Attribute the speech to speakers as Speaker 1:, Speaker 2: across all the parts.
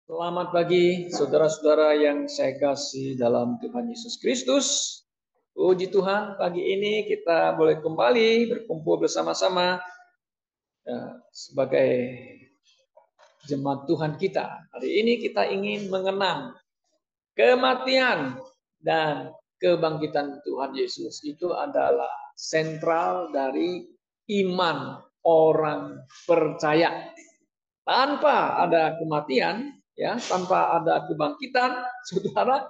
Speaker 1: Selamat pagi, saudara-saudara yang saya kasih dalam Tuhan Yesus Kristus. Puji Tuhan, pagi ini kita boleh kembali berkumpul bersama-sama sebagai jemaat Tuhan kita. Hari ini kita ingin mengenang kematian dan kebangkitan Tuhan Yesus. Itu adalah sentral dari iman orang percaya. Tanpa ada kematian, ya, tanpa ada kebangkitan, saudara,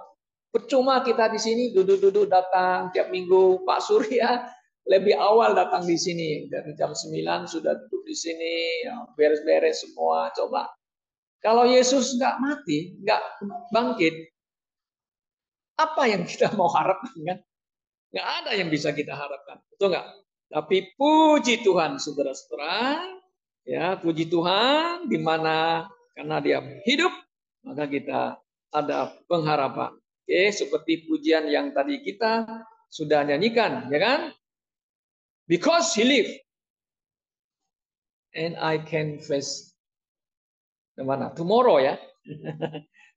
Speaker 1: percuma kita di sini duduk-duduk datang tiap minggu. Pak Surya lebih awal datang di sini dari jam 9 sudah duduk di sini, ya, beres-beres semua. Coba kalau Yesus nggak mati, nggak bangkit, apa yang kita mau harapkan kan? Nggak ada yang bisa kita harapkan, betul nggak? Tapi puji Tuhan, saudara-saudara, ya puji Tuhan, di mana karena Dia hidup, maka kita ada pengharapan. Oke, seperti pujian yang tadi kita sudah nyanyikan, ya kan? Because He live, and I can face mana? Tomorrow, ya.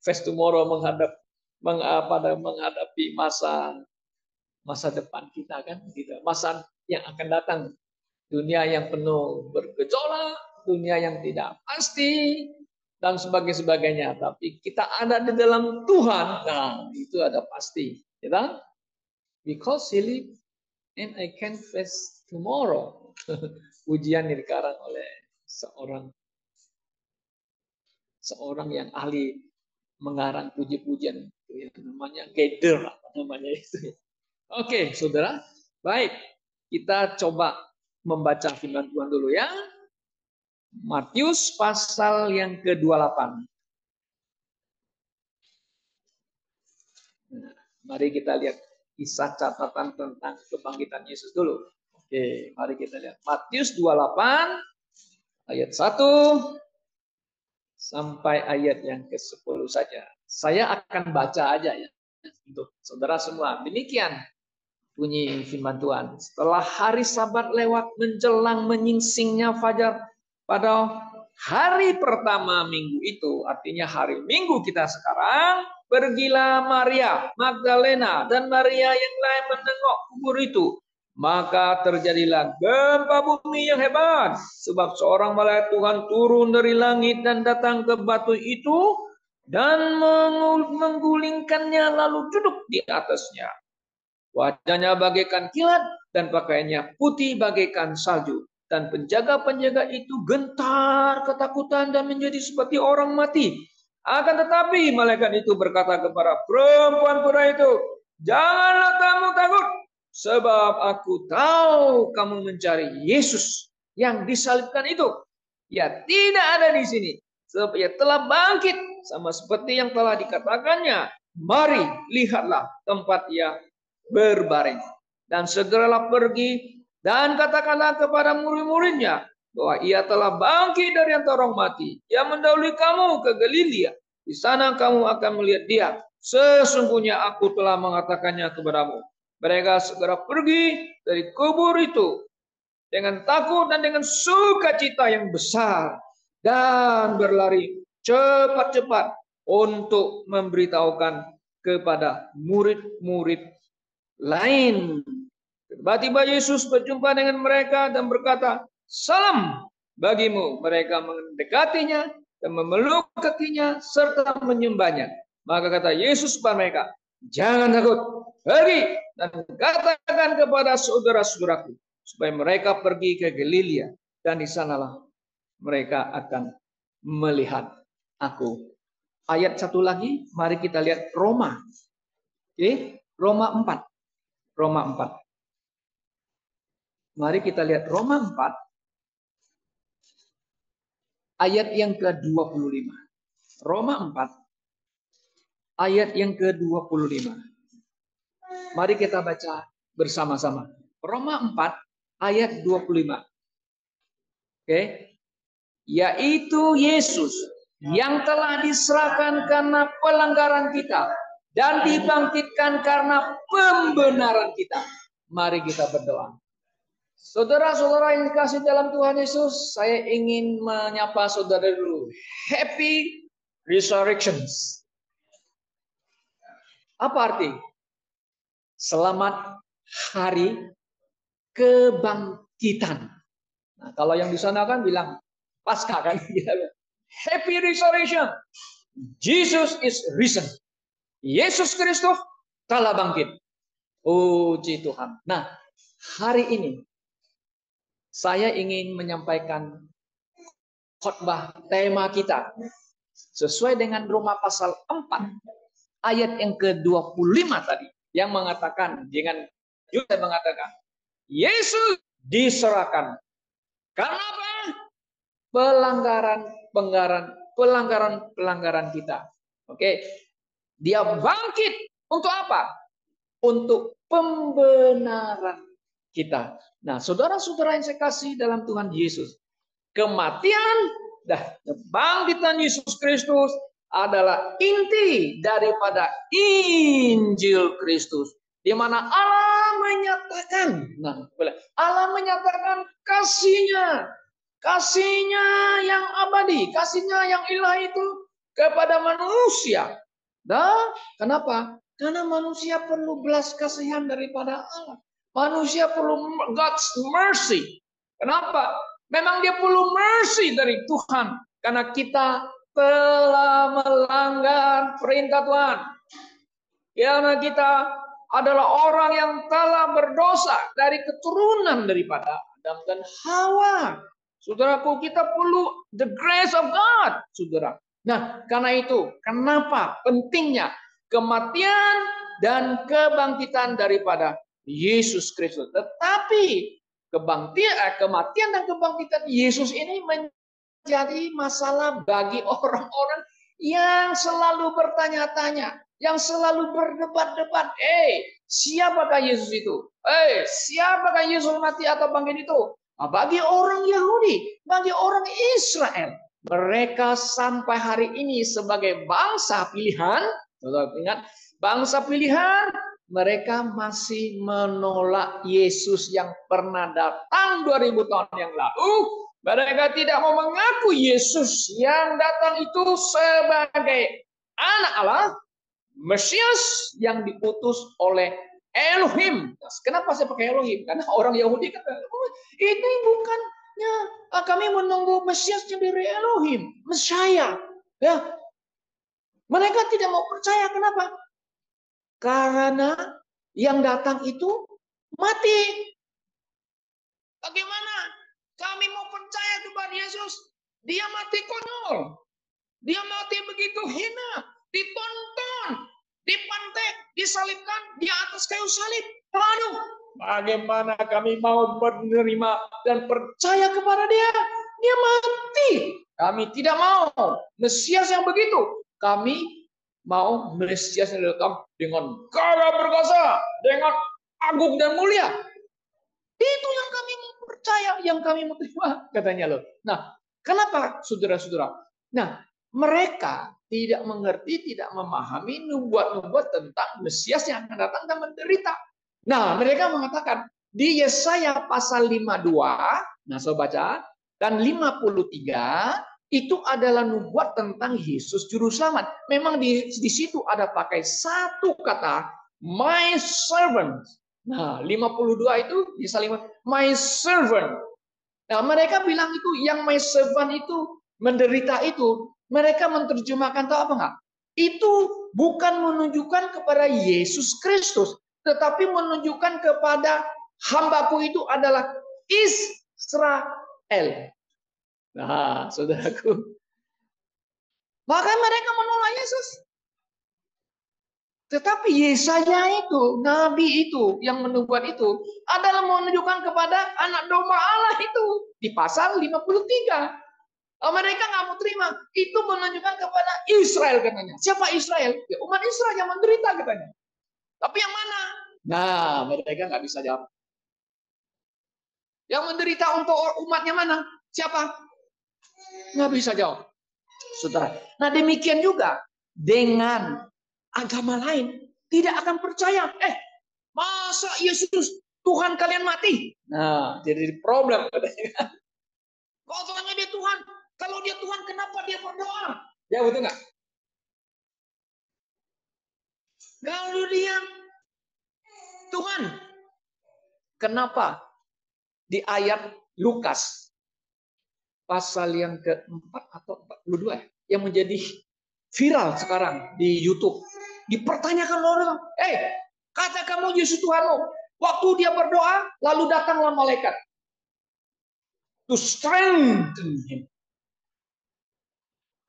Speaker 1: Face tomorrow, menghadapi masa depan kita kan, gitu. Masa yang akan datang, dunia yang penuh bergejolak, dunia yang tidak pasti dan sebagainya. Tapi kita ada di dalam Tuhan, nah itu ada pasti, ya. Because He live and I can face tomorrow. Pujian dikarang oleh seorang yang ahli mengarang puji-pujian itu, ya, namanya Geder, apa namanya itu. Oke, saudara, baik, kita coba membaca firman Tuhan dulu, ya. Matius pasal yang ke-28. Nah, mari kita lihat kisah catatan tentang kebangkitan Yesus dulu. Oke, mari kita lihat Matius 28 ayat 1 sampai ayat yang ke-10 saja. Saya akan baca aja ya untuk saudara semua. Demikian bunyi firman Tuhan. Setelah hari Sabat lewat menjelang menyingsingnya fajar pada hari pertama minggu itu, artinya hari Minggu kita sekarang, pergilah Maria Magdalena dan Maria yang lain menengok kubur itu. Maka terjadilah gempa bumi yang hebat, sebab seorang malaikat Tuhan turun dari langit dan datang ke batu itu dan menggulingkannya lalu duduk di atasnya. Wajahnya bagaikan kilat dan pakaiannya putih bagaikan salju. Dan penjaga-penjaga itu gentar ketakutan dan menjadi seperti orang mati. Akan tetapi malaikat itu berkata kepada perempuan muda itu, janganlah kamu takut, sebab aku tahu kamu mencari Yesus yang disalibkan itu. Ia tidak ada di sini, sebab ia telah bangkit sama seperti yang telah dikatakannya. Mari lihatlah tempat ia berbaring. Dan segeralah pergi dan katakanlah kepada murid-muridnya bahwa ia telah bangkit dari antara orang mati. Ia mendahului kamu ke Galilea. Di sana kamu akan melihat dia. Sesungguhnya aku telah mengatakannya kepadamu. Mereka segera pergi dari kubur itu dengan takut dan dengan sukacita yang besar dan berlari cepat-cepat untuk memberitahukan kepada murid-murid lain. Tiba-tiba Yesus berjumpa dengan mereka dan berkata, salam bagimu. Mereka mendekatinya dan memeluk kakinya serta menyembahnya. Maka kata Yesus kepada mereka, jangan takut, pergi dan katakan kepada saudara-saudaraku supaya mereka pergi ke Galilea dan di sanalah mereka akan melihat aku. Ayat satu lagi, mari kita lihat Roma. Oke, Roma 4. Roma 4. Mari kita lihat Roma 4 ayat yang ke-25. Roma 4 ayat yang ke-25. Mari kita baca bersama-sama. Roma 4 ayat 25. Oke. Yaitu Yesus yang telah diserahkan karena pelanggaran kita dan dibangkitkan karena pembenaran kita. Mari kita berdoa. Saudara-saudara yang dikasih dalam Tuhan Yesus, saya ingin menyapa saudara dulu. Happy resurrections. Apa arti? Selamat hari kebangkitan. Nah, kalau yang di sana kan bilang Paskah kan, Happy Resurrection. Jesus is risen. Yesus Kristus telah bangkit. Puji Tuhan. Nah, hari ini saya ingin menyampaikan khotbah tema kita sesuai dengan Roma pasal 4 ayat yang ke-25 tadi yang mengatakan dengan juga mengatakan Yesus diserahkan karena apa? Pelanggaran kita. Oke. Dia bangkit untuk apa? Untuk pembenaran kita. Nah, saudara-saudara yang saya kasih dalam Tuhan Yesus, kematian dan kebangkitan Yesus Kristus adalah inti daripada Injil Kristus, di mana Allah menyatakan kasihnya yang abadi, kasihnya yang ilahi itu kepada manusia. Nah, kenapa? Karena manusia perlu belas kasihan daripada Allah. Manusia perlu God's mercy. Kenapa? Memang dia perlu mercy dari Tuhan. Karena kita telah melanggar perintah Tuhan. Karena kita adalah orang yang telah berdosa dari keturunan daripada Adam dan Hawa. Saudaraku, kita perlu the grace of God, saudara. Nah, karena itu, kenapa pentingnya kematian dan kebangkitan daripada Yesus Kristus. Tetapi kematian dan kebangkitan Yesus ini menjadi masalah bagi orang-orang yang selalu bertanya-tanya, yang selalu berdebat-debat. Siapakah Yesus itu? Siapakah Yesus mati atau bangkit itu? Bagi orang Yahudi, bagi orang Israel, mereka sampai hari ini sebagai bangsa pilihan, ingat, bangsa pilihan, mereka masih menolak Yesus yang pernah datang 2000 tahun yang lalu. Mereka tidak mau mengaku Yesus yang datang itu sebagai anak Allah, Mesias yang diutus oleh Elohim. Kenapa saya pakai Elohim? Karena orang Yahudi kata, ini bukannya kami menunggu Mesias dari Elohim, Messiah. Ya, mereka tidak mau percaya. Kenapa? Karena yang datang itu mati. Bagaimana kami mau percaya kepada Yesus? Dia mati konyol. Dia mati begitu hina, ditonton, dipantek, disalibkan di atas kayu salib. Aduh, bagaimana kami mau menerima dan percaya kepada dia? Dia mati. Kami tidak mau Mesias yang begitu. Kami mau Mesias yang datang dengan gagah perkasa, dengan agung dan mulia. Itu yang kami mau percaya, yang kami mau terima, katanya loh. Nah, kenapa saudara-saudara? Nah, mereka tidak mengerti, tidak memahami nubuat-nubuat tentang Mesias yang akan datang dan menderita. Nah, mereka mengatakan di Yesaya pasal 52, nah saya baca, dan 53, itu adalah nubuat tentang Yesus Juru Selamat. Memang di situ ada pakai satu kata, my servant. Nah, 52 itu bisa my servant. Nah, mereka bilang itu yang my servant itu menderita itu. Mereka menerjemahkan tahu apa enggak? Itu bukan menunjukkan kepada Yesus Kristus, tetapi menunjukkan kepada hambaku itu adalah Israel. Nah, saudaraku. Maka mereka menolak Yesus. Tetapi Yesaya itu, nabi itu, yang menubuat itu, adalah menunjukkan kepada anak domba Allah itu. Di pasal 53. Mereka nggak mau terima. Itu menunjukkan kepada Israel katanya. Siapa Israel? Ya, umat Israel yang menderita katanya. Tapi yang mana? Nah, mereka nggak bisa jawab. Yang menderita untuk umatnya mana? Siapa? Nggak bisa jawab. Saudara. Nah, demikian juga dengan agama lain. Tidak akan percaya. Masa Yesus Tuhan kalian mati? Nah, jadi problem katanya. Kok tanya dia Tuhan? Kalau dia Tuhan, kenapa dia berdoa? Ya betul nggak? Kemudian Tuhan, kenapa di ayat Lukas pasal yang keempat atau 42 yang menjadi viral sekarang di YouTube, dipertanyakan orang, kata kamu Yesus Tuhanmu. Waktu dia berdoa, lalu datanglah malaikat to strengthen him.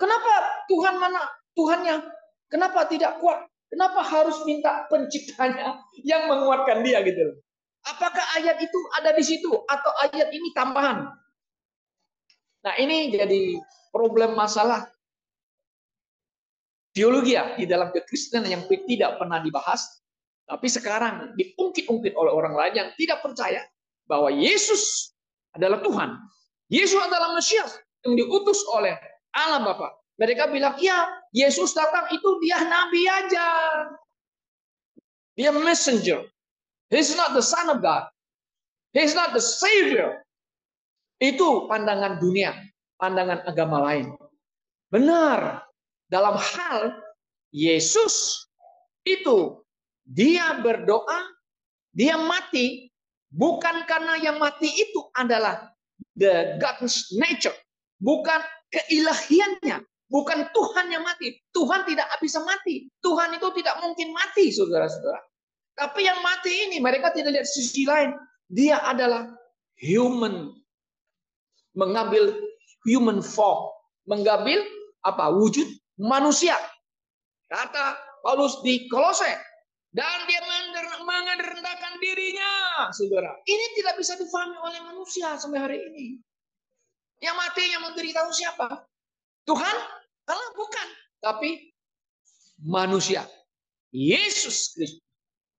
Speaker 1: Kenapa Tuhan mana Tuhannya? Kenapa tidak kuat? Kenapa harus minta penciptanya yang menguatkan dia gitu? Apakah ayat itu ada di situ atau ayat ini tambahan? Nah, ini jadi problem masalah teologi ya di dalam kekristenan yang tidak pernah dibahas, tapi sekarang diungkit-ungkit oleh orang lain yang tidak percaya bahwa Yesus adalah Tuhan. Yesus adalah Mesias yang diutus oleh Allah Bapa. Mereka bilang, ya Yesus datang itu dia nabi aja. Dia messenger. He's not the son of God. He's not the savior. Itu pandangan dunia, pandangan agama lain. Benar. Dalam hal Yesus itu dia berdoa, dia mati bukan karena yang mati itu adalah the God's nature, bukan keilahiannya, bukan Tuhan yang mati. Tuhan tidak bisa mati. Tuhan itu tidak mungkin mati, saudara-saudara. Tapi yang mati ini mereka tidak lihat sisi lain. Dia adalah human, mengambil human form, mengambil wujud manusia. Kata Paulus di Kolose, dan dia merendahkan dirinya, saudara. Ini tidak bisa difahami oleh manusia sampai hari ini. Yang mati, yang menderita siapa? Tuhan? Allah bukan, tapi manusia. Yesus Kristus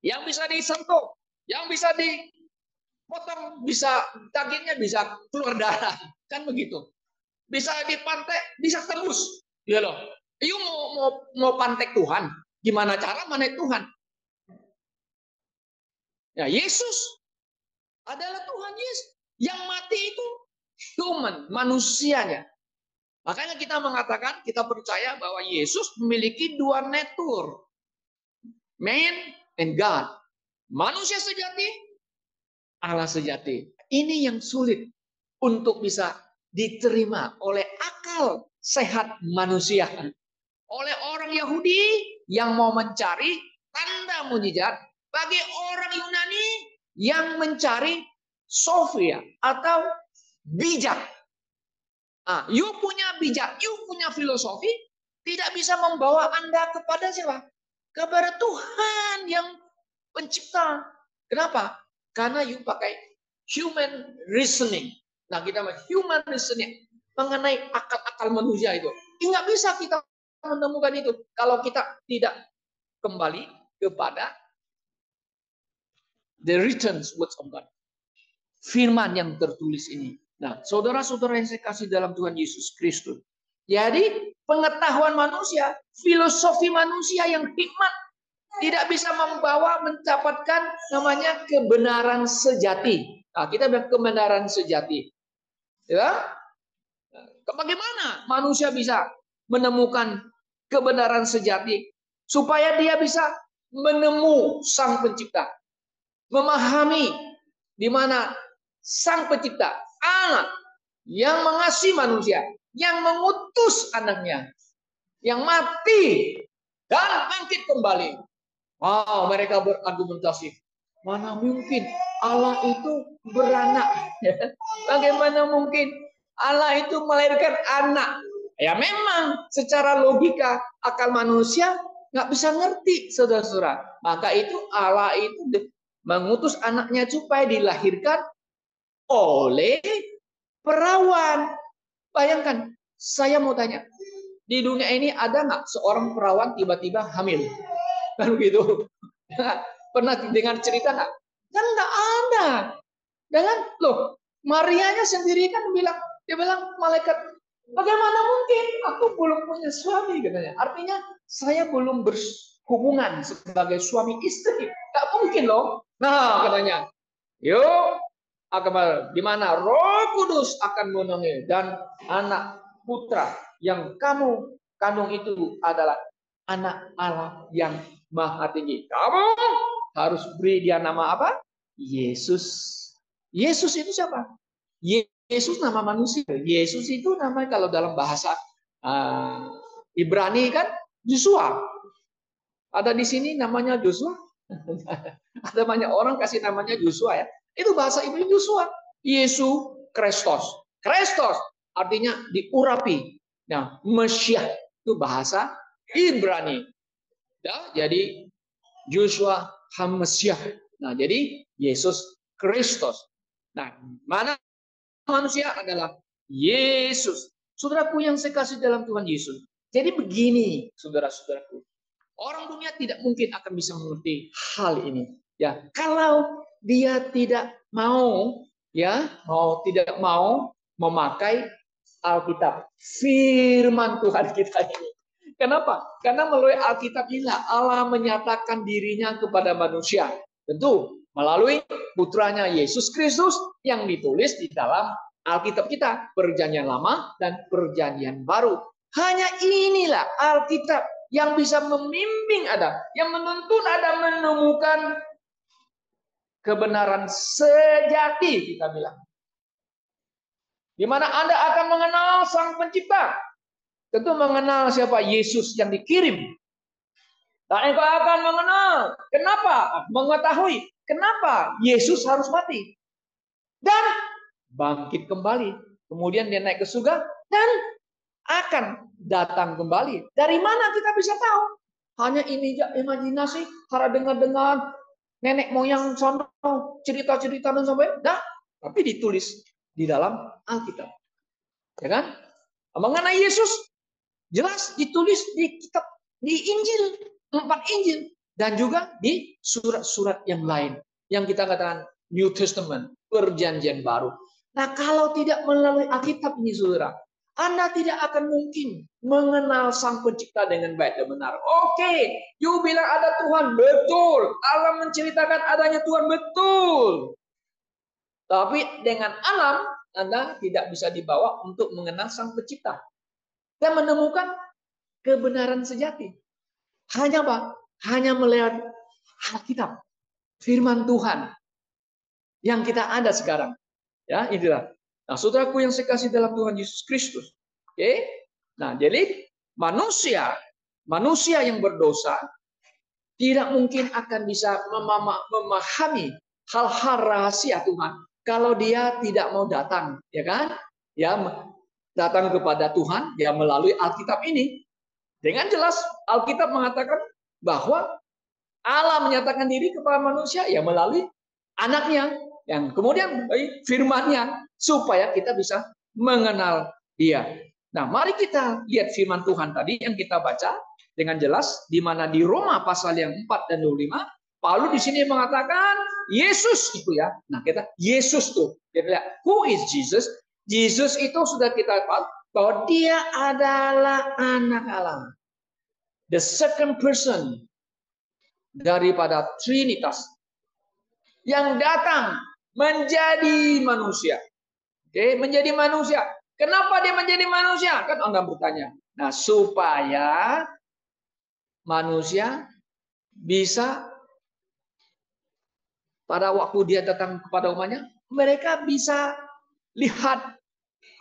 Speaker 1: yang bisa disentuh, yang bisa dipotong, bisa dagingnya bisa keluar darah, kan begitu. Bisa dipantek, bisa tembus. Ya loh. You mau pantek Tuhan, gimana cara manek Tuhan? Ya, Yesus adalah Tuhan Yesus. Yang mati itu human, manusianya. Makanya kita mengatakan, kita percaya bahwa Yesus memiliki dua natur. Man and God. Manusia sejati, Allah sejati. Ini yang sulit untuk bisa diterima oleh akal sehat manusia. Oleh orang Yahudi yang mau mencari tanda mujizat, bagi orang Yunani yang mencari sofia atau bijak. You punya bijak, you punya filosofi, tidak bisa membawa Anda kepada siapa? Kepada Tuhan yang pencipta. Kenapa? Karena you pakai human reasoning. Nah, kita human reasoning mengenai akal-akal manusia itu. Nggak bisa kita menemukan itu kalau kita tidak kembali kepada the written words of God. Firman yang tertulis ini. Nah, saudara-saudara yang saya kasih dalam Tuhan Yesus Kristus. Jadi, pengetahuan manusia, filosofi manusia yang hikmat tidak bisa membawa mendapatkan namanya kebenaran sejati. Nah, kita bilang kebenaran sejati. Ya? Bagaimana manusia bisa menemukan kebenaran sejati supaya dia bisa menemu Sang Pencipta, memahami di mana Sang Pencipta Allah yang mengasihi manusia, yang mengutus anaknya, yang mati dan bangkit kembali. Wow, mereka berargumentasi, mana mungkin Allah itu beranak? Bagaimana mungkin Allah itu melahirkan anak? Ya memang secara logika akal manusia nggak bisa ngerti, saudara-saudara. Maka itu Allah itu mengutus anaknya supaya dilahirkan oleh perawan. Bayangkan, saya mau tanya, di dunia ini ada nggak seorang perawan tiba-tiba hamil? Kan begitu. Pernah dengar cerita nggak? Kan nggak ada. Dan loh, Marianya sendiri kan dia bilang malaikat, bagaimana mungkin aku belum punya suami katanya. Artinya saya belum berhubungan sebagai suami istri. Nggak mungkin loh. Nah katanya, yuk di mana Roh Kudus akan menaungi dan anak putra yang kamu kandung itu adalah anak Allah yang maha tinggi. Kamu harus beri dia nama apa? Yesus. Yesus itu siapa? Yesus nama manusia. Yesus itu nama kalau dalam bahasa Ibrani kan Joshua. Ada di sini namanya Joshua. Ada banyak orang kasih namanya Joshua ya. Itu bahasa Ibrani Joshua. Yesus Kristus. Kristus artinya diurapi. Nah, Mesias itu bahasa Ibrani. Ya, jadi Joshua HaMesiah. Nah, jadi Yesus Kristus. Nah, mana manusia adalah Yesus. Saudaraku yang saya kasih dalam Tuhan Yesus. Jadi begini, saudara-saudaraku. Orang dunia tidak mungkin akan bisa mengerti hal ini. Ya, kalau dia tidak mau, tidak mau memakai Alkitab, firman Tuhan kita ini. Kenapa? Karena melalui Alkitab inilah Allah menyatakan dirinya kepada manusia. Tentu melalui putranya Yesus Kristus yang ditulis di dalam Alkitab kita, Perjanjian Lama dan Perjanjian Baru. Hanya inilah Alkitab yang bisa membimbing Adam, yang menuntun Adam menemukan kebenaran sejati, kita bilang. Di mana Anda akan mengenal Sang Pencipta. Tentu mengenal siapa? Yesus yang dikirim. Dan engkau akan mengenal. Kenapa? Mengetahui. Kenapa Yesus harus mati. Dan bangkit kembali. Kemudian dia naik ke surga. Dan akan datang kembali. Dari mana kita bisa tahu? Hanya ini imajinasi. Karena dengar-dengar nenek moyang sono cerita-cerita dan sampai. Nah, tapi ditulis di dalam Alkitab. Ya kan? Mengenai Yesus jelas ditulis di kitab, di Injil, 4 Injil, dan juga di surat-surat yang lain yang kita katakan New Testament, Perjanjian Baru. Nah, kalau tidak melalui Alkitab ini, saudara, Anda tidak akan mungkin mengenal Sang Pencipta dengan baik dan benar. Oke, you bilang ada Tuhan, betul. Allah menceritakan adanya Tuhan, betul. Tapi dengan alam, Anda tidak bisa dibawa untuk mengenal Sang Pencipta dan menemukan kebenaran sejati. Hanya apa? Hanya melihat Alkitab, firman Tuhan yang kita ada sekarang. Ya, inilah. Nah, saudaraku yang saya kasih dalam Tuhan Yesus Kristus. Oke. Nah, jadi manusia yang berdosa tidak mungkin akan bisa memahami hal-hal rahasia Tuhan kalau dia tidak mau datang, ya kan? Ya, datang kepada Tuhan ya melalui Alkitab ini. Dengan jelas Alkitab mengatakan bahwa Allah menyatakan diri kepada manusia ya melalui anaknya yang kemudian firman-Nya supaya kita bisa mengenal Dia. Nah, mari kita lihat firman Tuhan tadi yang kita baca dengan jelas di mana di Roma pasal yang 4 dan 25 Paulus di sini mengatakan Yesus itu ya. Nah, kita Yesus tuh. Kita lihat who is Jesus? Yesus itu sudah kita tahu bahwa dia adalah anak Allah. The second person daripada Trinitas yang datang menjadi manusia. Oke, menjadi manusia. Kenapa dia menjadi manusia? Kan Anda bertanya. Nah, supaya manusia bisa pada waktu dia datang kepada umatnya, mereka bisa lihat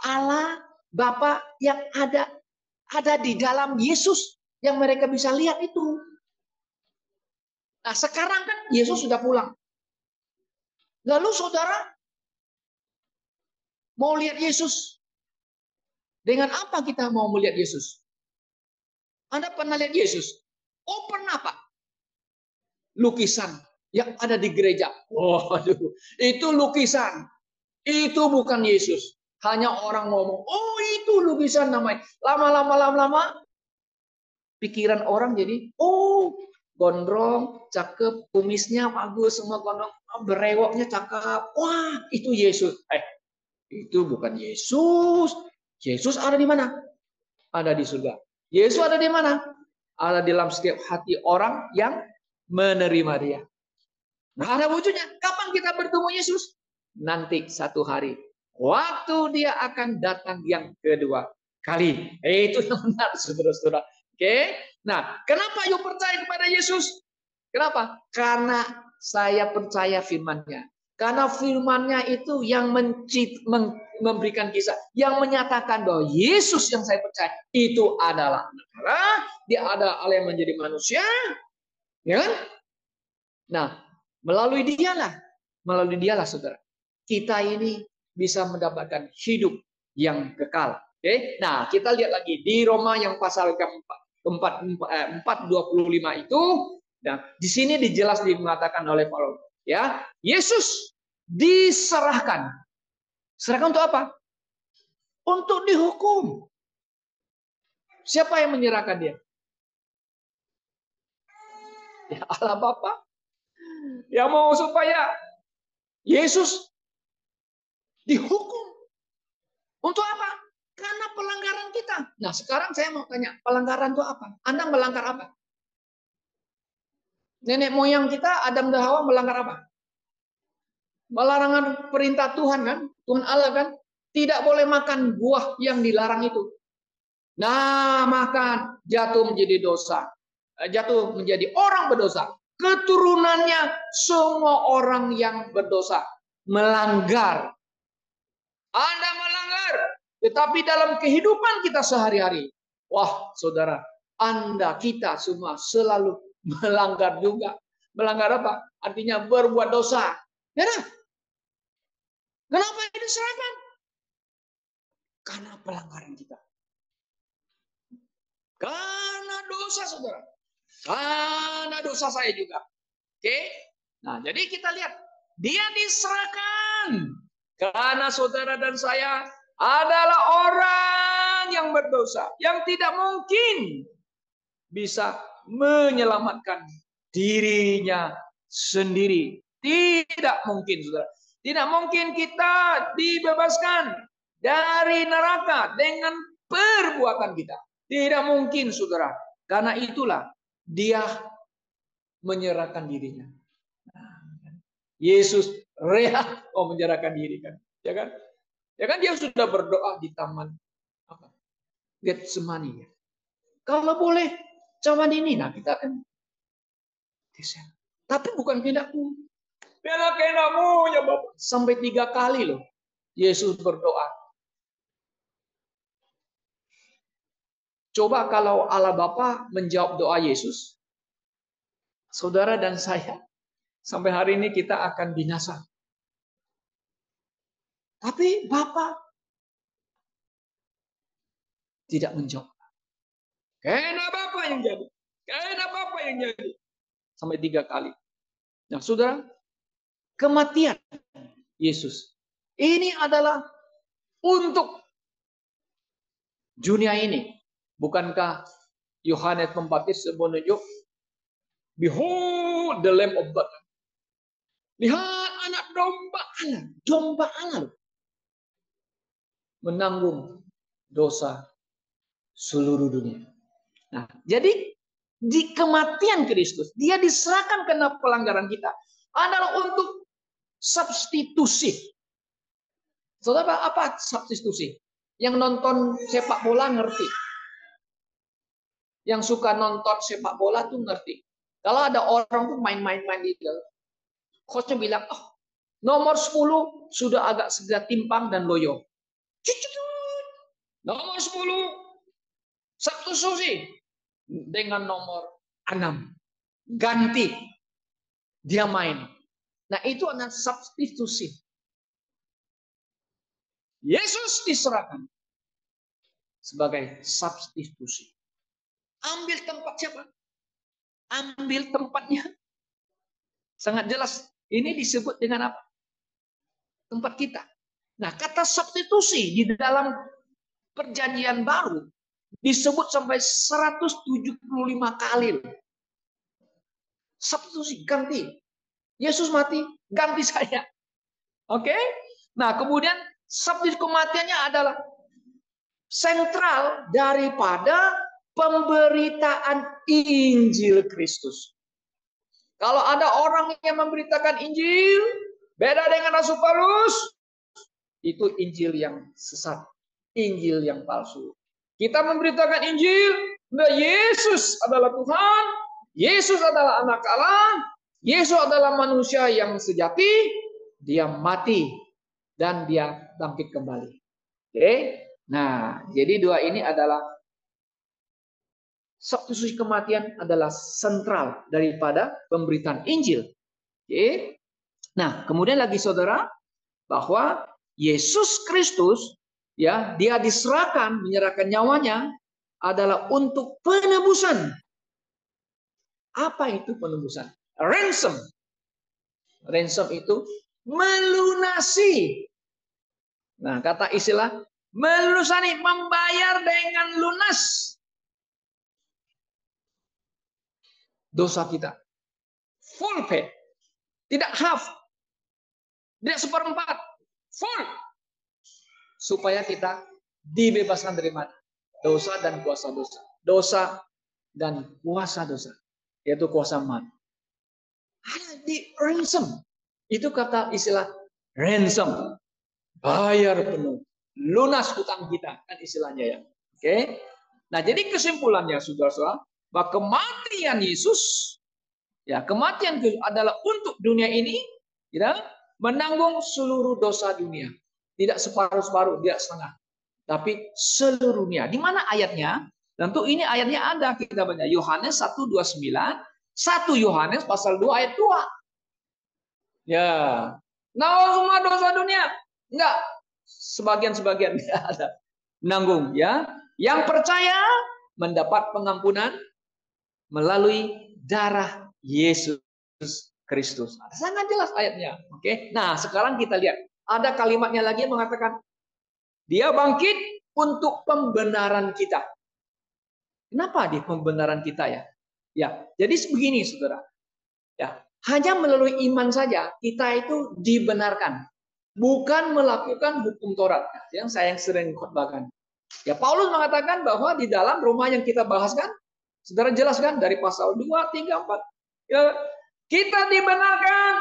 Speaker 1: Allah Bapa yang ada di dalam Yesus yang mereka bisa lihat itu. Nah, sekarang kan Yesus sudah pulang. Lalu saudara mau lihat Yesus? Dengan apa kita mau melihat Yesus? Anda pernah lihat Yesus? Oh, pernah, Pak. Lukisan yang ada di gereja. Oh, aduh, itu lukisan. Itu bukan Yesus. Hanya orang ngomong, oh itu lukisan namanya. Lama-lama pikiran orang jadi, oh gondrong, cakep, kumisnya bagus, semua gondrong, berewoknya cakep. Wah, itu Yesus. Itu bukan Yesus. Yesus ada di mana? Ada di surga. Yesus ada di mana? Ada di dalam setiap hati orang yang menerima Dia. Nah, ada wujudnya. Kapan kita bertemu Yesus? Nanti satu hari. Waktu Dia akan datang yang kedua kali. Itu yang benar, saudara-saudara. Oke. Nah, kenapa Ayub percaya kepada Yesus? Kenapa? Karena saya percaya firman-Nya. Karena firman-Nya itu yang memberikan kisah, yang menyatakan bahwa Yesus yang saya percaya itu adalah Allah, dia ada Allah yang menjadi manusia, ya kan? Nah, melalui dialah saudara, kita ini bisa mendapatkan hidup yang kekal. Oke, nah kita lihat lagi di Roma yang pasal ke-4:25 itu. Nah, di sini dijelas mengatakan oleh Paulus, ya, Yesus diserahkan. Serahkan untuk apa? Untuk dihukum. Siapa yang menyerahkan dia? Ya, Allah Bapa. Yang mau supaya Yesus dihukum. Untuk apa? Karena pelanggaran kita. Nah, sekarang saya mau tanya, pelanggaran itu apa? Anda melanggar apa? Nenek moyang kita, Adam dan Hawa melanggar apa? Melarangan perintah Tuhan kan? Tuhan Allah kan? Tidak boleh makan buah yang dilarang itu. Nah, makan jatuh menjadi dosa. Jatuh menjadi orang berdosa. Keturunannya semua orang yang berdosa. Melanggar. Anda melanggar. Tetapi dalam kehidupan kita sehari-hari. Wah, saudara. Anda, kita semua selalu melanggar juga. Melanggar apa? Artinya berbuat dosa. Ya kan? Kenapa ini diserahkan? Karena pelanggaran kita. Karena dosa, saudara. Karena dosa saya juga. Oke? Nah, jadi kita lihat. Dia diserahkan. Karena saudara dan saya adalah orang yang berdosa. Yang tidak mungkin bisa menyelamatkan dirinya sendiri. Tidak mungkin, saudara. Tidak mungkin kita dibebaskan dari neraka dengan perbuatan kita. Tidak mungkin, saudara. Karena itulah dia menyerahkan dirinya. Yesus rela menyerahkan diri kan. Ya kan? Ya kan dia sudah berdoa di taman Getsemani. Kalau boleh cawan ini, nah kita akan tapi bukan kehendakmu. Biarlah kehendakmu ya Bapak. Sampai 3 kali loh Yesus berdoa. Coba kalau Allah Bapa menjawab doa Yesus, saudara dan saya sampai hari ini kita akan binasa. Tapi Bapa tidak menjawab. Kehendak Bapa yang jadi. Kehendak Bapa yang jadi. Sampai 3 kali. Nah, saudara, kematian Yesus ini adalah untuk dunia ini. Bukankah Yohanes Pembaptis menunjuk, behold the Lamb of God. Lihat anak domba Allah menanggung dosa seluruh dunia. Nah, jadi di kematian Kristus, dia diserahkan karena pelanggaran kita adalah untuk substitusi. Saudara, apa substitusi? Yang nonton sepak bola ngerti. Yang suka nonton sepak bola tuh ngerti. Kalau ada orang tuh main-main gitu, coachnya bilang, oh, nomor 10 sudah agak segera timpang dan loyo. Nomor 10 substitusi dengan nomor 6. Ganti. Dia main. Nah, itu adalah substitusi. Yesus diserahkan sebagai substitusi. Ambil tempat siapa? Ambil tempatnya. Sangat jelas. Ini disebut dengan apa? Tempat kita. Nah, kata substitusi di dalam perjanjian baru disebut sampai 175 kali. Substitusi, ganti. Yesus mati, ganti saya. Oke? Nah, kemudian substitusi kematiannya adalah sentral daripada pemberitaan Injil Kristus. Kalau ada orang yang memberitakan Injil, beda dengan Rasul Paulus, itu Injil yang sesat, Injil yang palsu. Kita memberitakan Injil, Nah, Yesus adalah Tuhan, Yesus adalah anak Allah, Yesus adalah manusia yang sejati, dia mati dan dia bangkit kembali. Oke. Nah, jadi dua ini adalah Sabtu Suci kematian adalah sentral daripada pemberitaan Injil. Oke. Nah, kemudian lagi saudara, bahwa Yesus Kristus ya, dia diserahkan, menyerahkan nyawanya adalah untuk penebusan. Apa itu penebusan? Ransom. Ransom itu melunasi. Nah, kata istilah melunasi, membayar dengan lunas dosa kita. Full pay. Tidak half. Tidak seperempat. Full. Supaya kita dibebaskan dari mana? Dosa dan kuasa dosa. Dosa dan kuasa dosa. Yaitu kuasa mati. Ada di ransom. Itu kata istilah ransom. Bayar penuh. Lunas hutang kita. Kan istilahnya ya. Oke. Nah, jadi kesimpulannya saudara-saudara, bahwa kematian Yesus, ya, kematian Yesus adalah untuk dunia ini, ya, menanggung seluruh dosa dunia. Tidak separuh-separuh, tidak setengah. Tapi seluruhnya. Di mana ayatnya? Tentu ini ayatnya ada, kita baca Yohanes 1:29, 1 Yohanes pasal 2 ayat 2. Ya. Nah, semua dosa dunia? Enggak. Sebagian-sebagian ada. Menanggung, ya. Yang percaya mendapat pengampunan melalui darah Yesus Kristus. Sangat jelas ayatnya. Oke. Nah, sekarang kita lihat. Ada kalimatnya lagi yang mengatakan dia bangkit untuk pembenaran kita. Kenapa dia pembenaran kita ya? Ya, jadi begini saudara. Ya, hanya melalui iman saja kita itu dibenarkan, bukan melakukan hukum Taurat. Yang saya sering khotbahkan. Ya, Paulus mengatakan bahwa di dalam Roma yang kita bahas kan, saudara jelaskan dari pasal 2, 3, 4. Ya, kita dibenarkan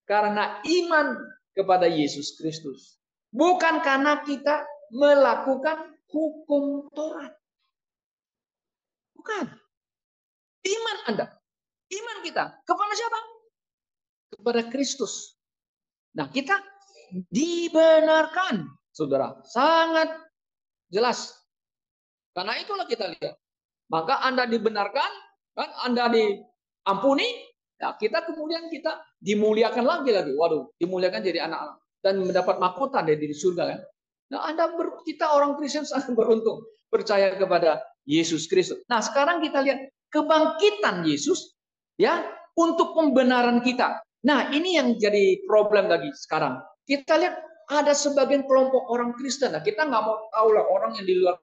Speaker 1: karena iman kepada Yesus Kristus. Bukan karena kita melakukan hukum Taurat. Bukan. Iman Anda. Iman kita. Kepada siapa? Kepada Kristus. Nah, kita dibenarkan. Saudara, sangat jelas. Karena itulah kita lihat. Maka Anda dibenarkan, kan? Anda diampuni, ya, kita kemudian kita dimuliakan lagi. Waduh, dimuliakan jadi anak Allah. Dan mendapat mahkota dari surga kan. Nah, kita orang Kristen sangat beruntung percaya kepada Yesus Kristus. Nah, sekarang kita lihat kebangkitan Yesus ya untuk pembenaran kita. Nah, ini yang jadi problem lagi sekarang. Kita lihat ada sebagian kelompok orang Kristen. Nah, kita nggak mau tahu lah orang yang di luar,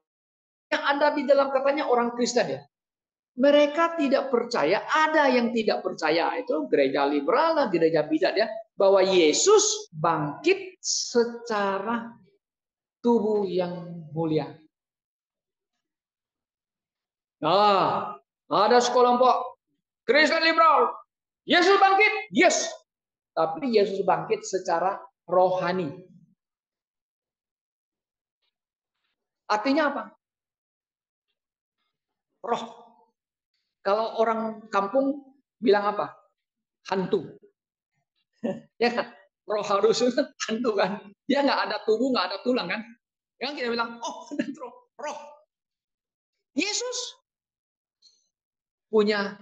Speaker 1: yang ada di dalam katanya orang Kristen ya. Mereka tidak percaya, ada yang tidak percaya, itu gereja liberal, gereja bidat ya, bahwa Yesus bangkit secara tubuh yang mulia. Nah, ada sekelompok Kristen liberal, Yesus bangkit, yes, tapi Yesus bangkit secara rohani. Artinya apa? Roh. Kalau orang kampung bilang apa? Hantu. Ya kan? Roh harus hantu kan? Dia nggak ada tubuh, nggak ada tulang kan? Yang kita bilang, oh, roh. Yesus punya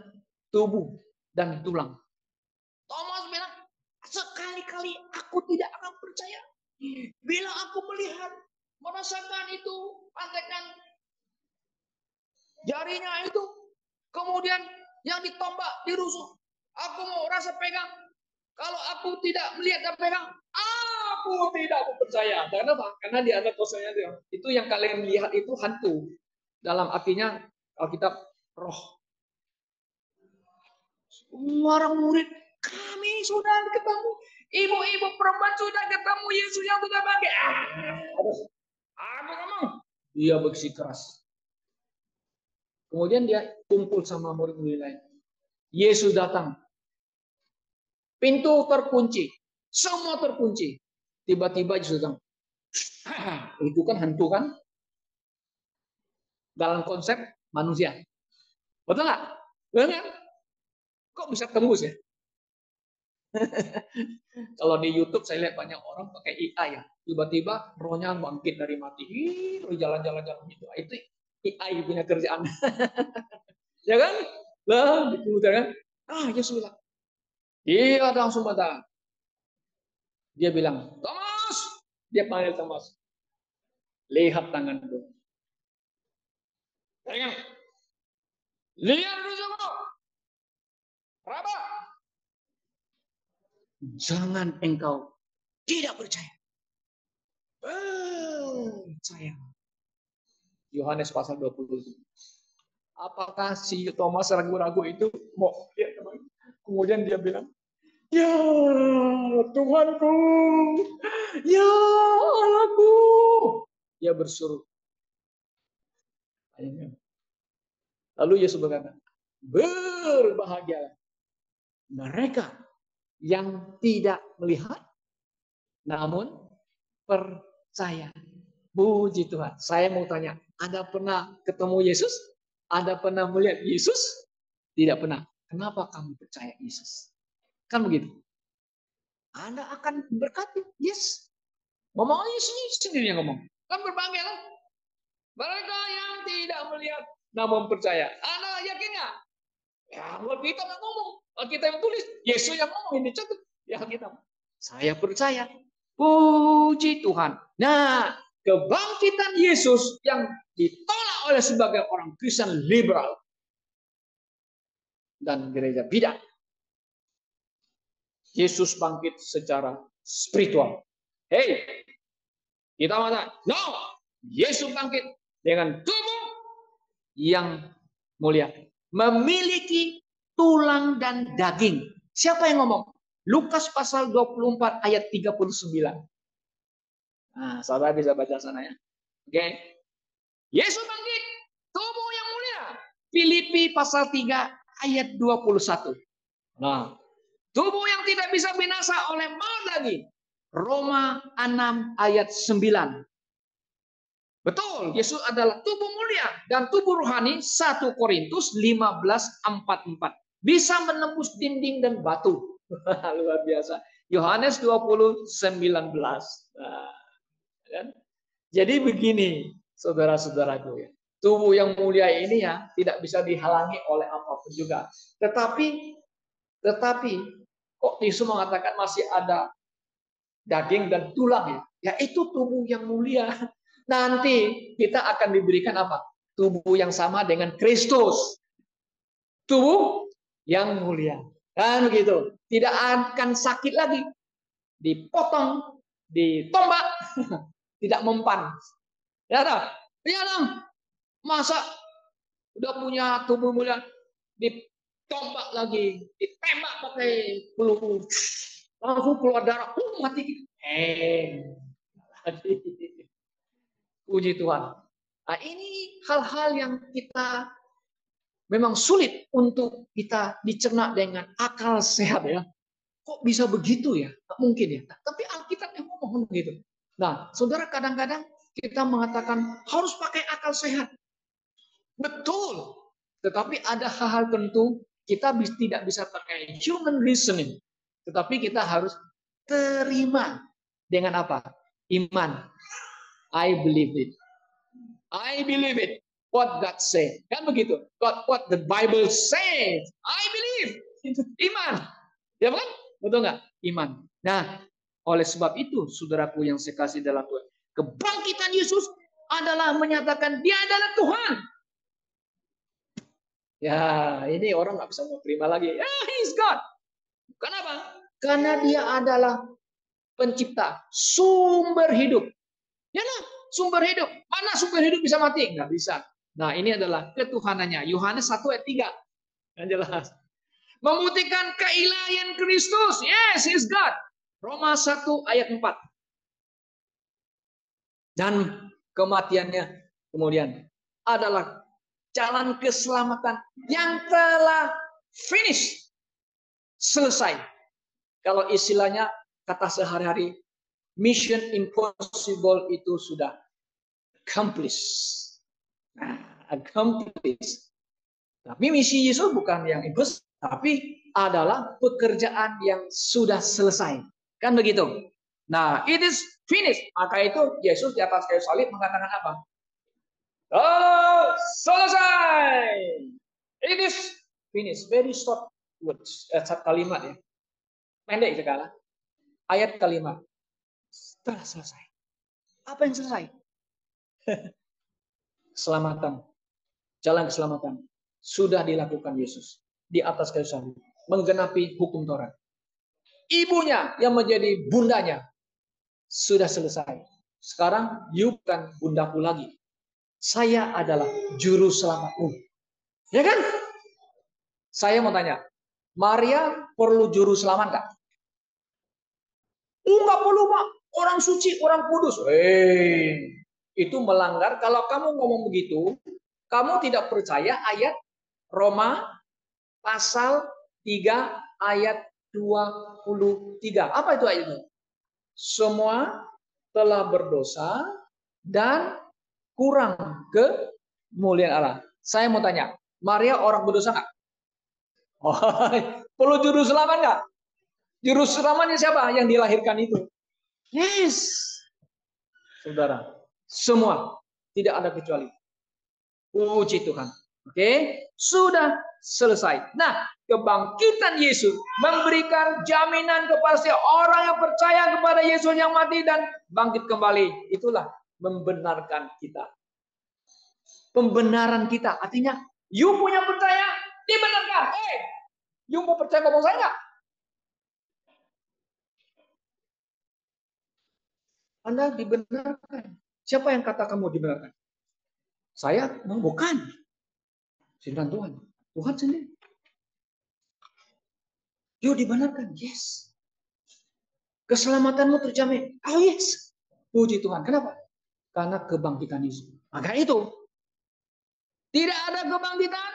Speaker 1: tubuh dan tulang. Thomas bilang, sekali-kali aku tidak akan percaya. Bila aku melihat, merasakan itu, antekan jarinya itu, kemudian yang ditombak, dirusuk. Aku mau rasa pegang. Kalau aku tidak melihat dan pegang, aku tidak percaya. Karena apa? Karena di atas kosongnya itu yang kalian lihat itu hantu. Dalam artinya Alkitab roh. Semua orang murid, kami sudah ketemu. Ibu-ibu perempuan sudah ketemu Yesus yang sudah bangkit. Aku ngomong. Dia bersikeras. Kemudian dia kumpul sama murid-murid lain. Yesus datang. Pintu terkunci. Semua terkunci. Tiba-tiba Yesus datang. Itu kan hantu kan? Dalam konsep manusia. Betul nggak? Betul nggak? Kok bisa tembus ya? Kalau di YouTube saya lihat banyak orang pakai AI ya. Tiba-tiba rohnya bangkit dari mati. Lalu jalan-jalan gitu. Itu AI punya kerjaan. Ya kan? Lah, diputar kan? Yesus bilang. Iya, langsung mata. Dia bilang, Thomas. Dia panggil Thomas. Lihat tanganku. Lihat wujudmu. Berapa? Jangan engkau tidak percaya. Percaya. Yohanes pasal 20. Apakah si Thomas ragu-ragu itu mau lihat? Kemudian dia bilang, ya Tuhanku, ya Allahku. Dia berseru. Lalu Yesus berkata, berbahagia mereka yang tidak melihat, namun percaya. Puji Tuhan. Saya mau tanya, Anda pernah ketemu Yesus? Anda pernah melihat Yesus? Tidak pernah. Kenapa kamu percaya Yesus? Kan begitu. Anda akan berkati, yes. Ngomong Yesus sendiri yang ngomong. Kan berbahagia lah. Mereka yang tidak melihat namun percaya. Anda yakin nggak? Ya, kita yang ngomong. Kita yang tulis. Yesus yang ngomong ini catat. Ya kita. Saya percaya. Puji Tuhan. Nah, kebangkitan Yesus yang ditolak oleh sebagai orang Kristen liberal dan gereja bidak. Yesus bangkit secara spiritual. Hey, kita mana? No, Yesus bangkit dengan tubuh yang mulia, memiliki tulang dan daging. Siapa yang ngomong? Lukas pasal 24 ayat 39. Nah, saudara bisa baca sana ya. Oke. Yesus bangkit, tubuh yang mulia. Filipi pasal 3 ayat 21. Nah, tubuh yang tidak bisa binasa oleh maut lagi. Roma 6 ayat 9. Betul, Yesus adalah tubuh mulia dan tubuh rohani. 1 Korintus 15:44. Bisa menembus dinding dan batu. Luar biasa. Yohanes 20:19. Nah, kan? Jadi begini, saudara-saudaraku ya. Tubuh yang mulia ini ya tidak bisa dihalangi oleh apapun juga. Tetapi kok Yesus mengatakan masih ada daging dan tulang ya? Ya itu tubuh yang mulia. Nanti kita akan diberikan apa? Tubuh yang sama dengan Kristus. Tubuh yang mulia. Kan begitu. Tidak akan sakit lagi. Dipotong, ditombak, tidak mempan. Ya dong? Ya dong. Masa udah punya tubuh mulia ditombak lagi, ditembak pakai peluru. Langsung keluar darah. Mati. Puji Tuhan. Nah, ini hal-hal yang kita memang sulit untuk kita dicerna dengan akal sehat ya. Kok bisa begitu ya? Tak mungkin ya. Tapi Alkitab yang ngomong begitu. Nah, saudara kadang-kadang kita mengatakan harus pakai akal sehat. Betul. Tetapi ada hal-hal tentu kita tidak bisa pakai human reasoning. Tetapi kita harus terima dengan apa? Iman. I believe it. I believe it. What God said. Kan begitu. What the Bible says. I believe. Itu iman. Ya kan? Betul nggak? Iman. Nah, oleh sebab itu, saudaraku yang saya kasih dalam Tuhan, kebangkitan Yesus adalah menyatakan dia adalah Tuhan. Ya, ini orang nggak bisa mau terima lagi. Ya, he's God. Kenapa? Karena dia adalah pencipta, sumber hidup. Ya lah, sumber hidup. Mana sumber hidup bisa mati? Nggak bisa. Nah, ini adalah ketuhanannya. Yohanes 1 ayat 3. Yang jelas. Membuktikan keilahian Kristus. Yes, he's God. Roma 1 ayat 4. Dan kematiannya kemudian adalah jalan keselamatan yang telah finish. Selesai. Kalau istilahnya kata sehari-hari, mission impossible itu sudah accomplished. Nah, accomplished. Tapi misi Yesus bukan yang impossible, tapi adalah pekerjaan yang sudah selesai. Kan begitu? Nah, it is finished. Maka itu Yesus di atas kayu salib mengatakan apa? Oh, selesai. It is finished. Very short words. Kalimat ya. Pendek sekali. Ayat kalimat. Setelah selesai. Apa yang selesai? Keselamatan. Jalan keselamatan. Sudah dilakukan Yesus. Di atas kayu salib. Menggenapi hukum Taurat. Ibunya yang menjadi bundanya. Sudah selesai. Sekarang, you bukan bundaku lagi. Saya adalah juru selamatmu. Ya kan? Saya mau tanya. Maria perlu juru selamat nggak? Enggak perlu, Pak. Orang suci, orang kudus. Itu melanggar. Kalau kamu ngomong begitu, kamu tidak percaya ayat Roma pasal 3 ayat 23. Apa itu ayatnya? Semua telah berdosa dan kurang kemuliaan Allah. Saya mau tanya, Maria orang berdosa nggak? Oh, perlu juru selamat nggak? Juru selamatnya siapa yang dilahirkan itu? Yes, saudara. Semua, tidak ada kecuali. Puji Tuhan. Oke, sudah selesai. Nah, kebangkitan Yesus memberikan jaminan kepada orang yang percaya kepada Yesus yang mati dan bangkit kembali. Itulah membenarkan kita. Pembenaran kita. Artinya, you punya percaya, dibenarkan. You mau percaya ngomong saya nggak? Anda dibenarkan. Siapa yang kata kamu dibenarkan? Saya? Bukan. Firman Tuhan. Tuhan sendiri. You dibenarkan. Yes. Keselamatanmu terjamin. Oh yes. Puji Tuhan. Kenapa? Karena kebangkitan Yesus. Maka itu. Tidak ada kebangkitan.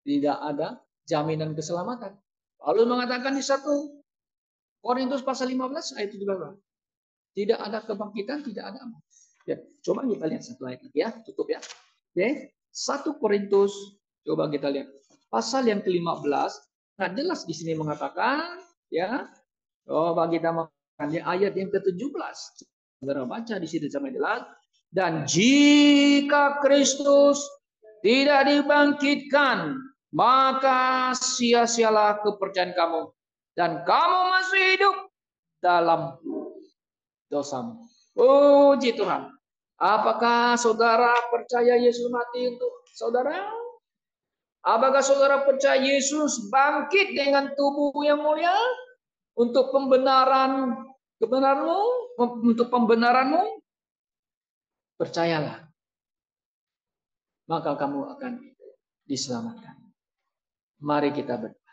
Speaker 1: Tidak ada jaminan keselamatan. Paulus mengatakan di 1 Korintus pasal 15 ayat 17. Tidak ada kebangkitan, tidak ada apa. Ya, coba kita lihat satu ayat lagi ya, tutup ya. Oke, 1 Korintus, coba kita lihat. Pasal yang ke-15, nah jelas di sini mengatakan, ya, coba kita makan di ayat yang ke-17. Saudara baca di situ sama jelas. Dan jika Kristus tidak dibangkitkan, maka sia-sialah kepercayaan kamu. Dan kamu masih hidup dalam dosamu. Puji Tuhan. Apakah saudara percaya Yesus mati untuk saudara? Apakah saudara percaya Yesus bangkit dengan tubuh yang mulia untuk kebenaranmu, untuk pembenaranmu? Percayalah. Maka kamu akan diselamatkan. Mari kita berdoa.